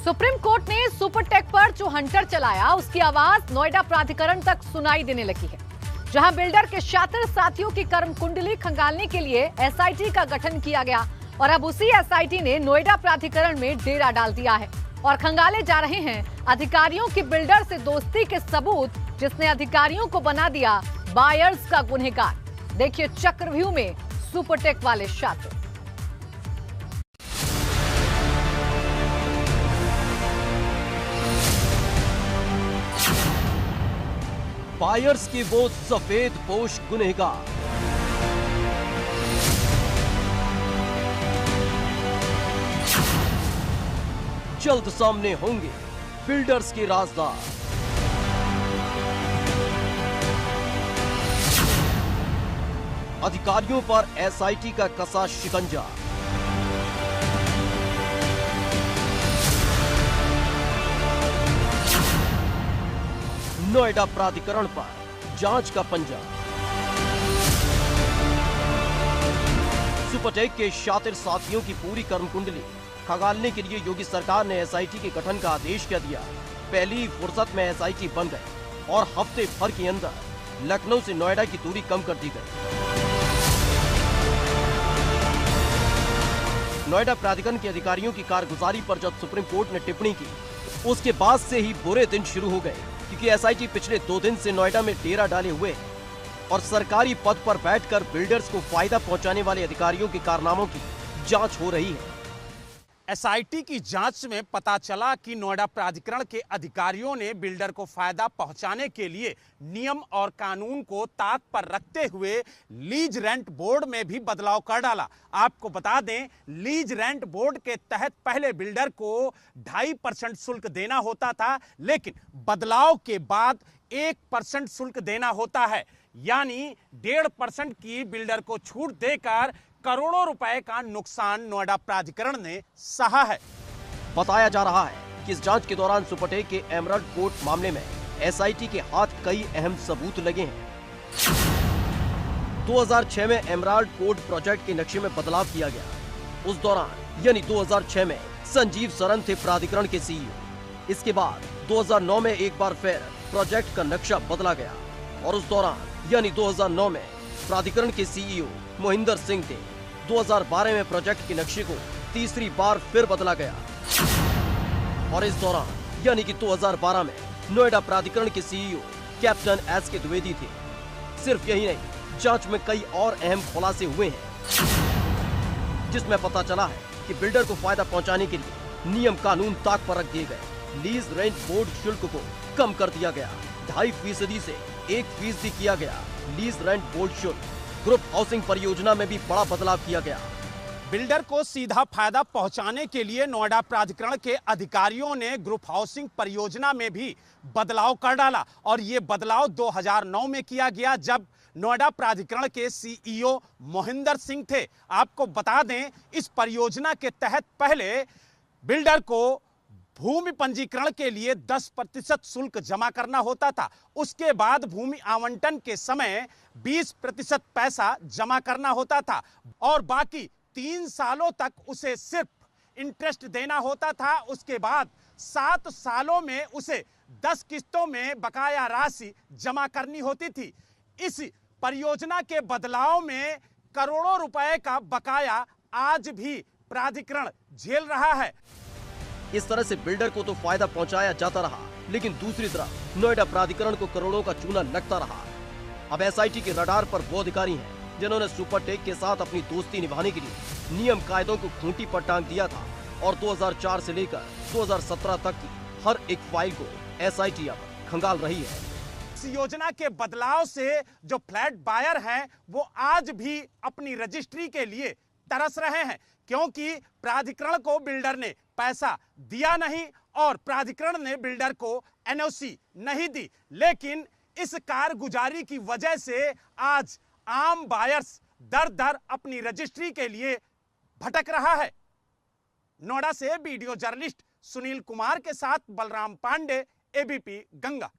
Supreme court ने Supertech पर जो हंटर चलाया उसकी आवाज नोएडा प्राधिकरण तक सुनाई देने लगी है, जहां बिल्डर के शातिर साथियों की कर्म कुंडली खंगालने के लिए एसआईटी का गठन किया गया और अब उसी एसआईटी ने नोएडा प्राधिकरण में डेरा डाल दिया है और खंगाले जा रहे हैं अधिकारियों की बिल्डर से दोस्ती के सबूत, जिसने अधिकारियों को बना दिया बायर्स का गुनहगार। देखिए चक्रव्यूह में सुपरटेक वाले शातिर। बायर्स के वो सफेद पोश गुनहगार, जल्द सामने होंगे बिल्डर्स के राजदार। अधिकारियों पर एसआईटी का कसा शिकंजा। नोएडा प्राधिकरण पर जांच का पंजा। सुपरटेक के शातिर साथियों की पूरी कर्मकुंडली खंगालने के लिए योगी सरकार ने एसआईटी के गठन का आदेश क्या दिया। पहली फुर्सत में एसआईटी बन गई और हफ्ते भर के अंदर लखनऊ से नोएडा की दूरी कम कर दी गई। नोएडा प्राधिकरण के अधिकारियों की कारगुजारी पर जब सुप्रीम कोर्ट ने टिप्पणी की, उसके बाद से ही बुरे दिन शुरू हो गए, क्योंकि एसआईटी पिछले 2 दिन से नोएडा में डेरा डाले हुए है और सरकारी पद पर बैठकर बिल्डर्स को फायदा पहुंचाने वाले अधिकारियों के कारनामों की जांच हो रही है। एसआईटी की जांच में पता चला कि नोएडा प्राधिकरण के अधिकारियों ने बिल्डर को फायदा पहुंचाने के लिए नियम और कानून को ताक पर रखते हुए लीज रेंट बोर्ड में भी बदलाव कर डाला। आपको बता दें, लीज रेंट बोर्ड के तहत पहले बिल्डर को 2.5% शुल्क देना होता था, लेकिन बदलाव के बाद 1% शुल्क देना होता है, यानी 1.5% की बिल्डर को छूट देकर करोड़ों रुपए का नुकसान नोएडा प्राधिकरण ने सहा है। बताया जा रहा है कि इस जांच के दौरान सुपरटेक के एमराल्ड कोर्ट मामले में एसआईटी के हाथ कई अहम सबूत लगे हैं। 2006 में एमराल्ड कोर्ट प्रोजेक्ट के नक्शे में बदलाव किया गया। उस दौरान यानी 2006 में संजीव सरन थे प्राधिकरण के सीईओ। इसके बाद 2009 में एक बार फिर प्रोजेक्ट का नक्शा बदला गया और उस दौरान यानी 2009 में प्राधिकरण के सीईओ मोहिंदर सिंह थे। 2012 में प्रोजेक्ट के नक्शे को तीसरी बार फिर बदला गया और इस दौरान यानी कि 2012 में नोएडा प्राधिकरण के सीईओ कैप्टन एस के द्विवेदी थे। सिर्फ यही नहीं, जांच में कई और अहम खुलासे हुए हैं, जिसमें पता चला है कि बिल्डर को फायदा पहुंचाने के लिए नियम कानून ताक पर रख दिए गए। लीज रेंट बोर्ड शुल्क को कम कर दिया गया, 2.5% से 1% किया गया लीज रेंट बोर्ड शुल्क। ग्रुप हाउसिंग परियोजना में भी बड़ा बदलाव किया गया। बिल्डर को सीधा फायदा पहुंचाने के लिए नोएडा प्राधिकरण के अधिकारियों ने ग्रुप हाउसिंग परियोजना में भी बदलाव कर डाला और ये बदलाव 2009 में किया गया, जब नोएडा प्राधिकरण के सीईओ मोहिंदर सिंह थे। आपको बता दें, इस परियोजना के तहत पहले बिल्डर को भूमि पंजीकरण के लिए 10% शुल्क जमा करना होता था। उसके बाद भूमि आवंटन के समय 20% पैसा जमा करना होता था और बाकी 3 सालों तक उसे सिर्फ इंटरेस्ट देना होता था। उसके बाद 7 सालों में उसे 10 किस्तों में बकाया राशि जमा करनी होती थी। इस परियोजना के बदलाव में करोड़ों रुपए का बकाया आज भी प्राधिकरण झेल रहा है। इस तरह से बिल्डर को तो फायदा पहुंचाया जाता रहा, लेकिन दूसरी तरफ नोएडा प्राधिकरण को करोड़ों का चूना लगता रहा। अब एसआईटी के रडार पर वो अधिकारी हैं जिन्होंने सुपरटेक के साथ अपनी दोस्ती निभाने के लिए नियम कायदों को खूंटी पर टांग दिया था और 2004 से लेकर 2017 तक की हर एक फाइल को एसआईटी अब खंगाल रही है। इस योजना के बदलाव से जो फ्लैट बायर हैं, वो आज भी अपनी रजिस्ट्री के लिए तरस रहे हैं, क्योंकि प्राधिकरण को बिल्डर ने पैसा दिया नहीं और प्राधिकरण ने बिल्डर को एनओसी नहीं दी। लेकिन इस कारगुजारी की वजह से आज आम बायर्स दर दर अपनी रजिस्ट्री के लिए भटक रहा है। नोएडा से वीडियो जर्नलिस्ट सुनील कुमार के साथ बलराम पांडे, एबीपी गंगा।